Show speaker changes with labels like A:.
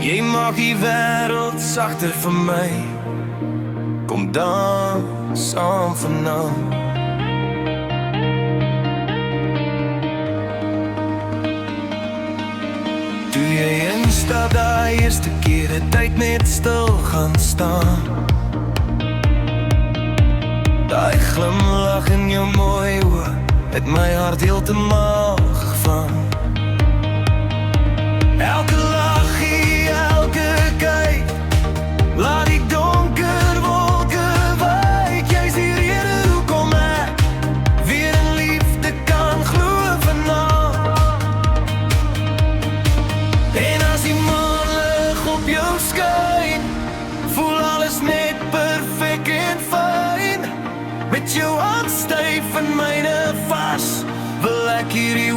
A: Jy maak die wêreld sagter vir my. Kom dans saam vanaand. Toe jy instap daai eerste keer, het tyd net stil gaan staan. Daai glimlach in jou mooi oë het my hart heeltemal gevang. Elke lachie, elke kyk, laat die donker wolke wyk. Jy's die rede hoekom ek weer in liefde kan glo vanaand. En as die maanlig op jou skyn, voel alles net perfek en fyn. Met jou hand styf en myne vas, wil ek hierdie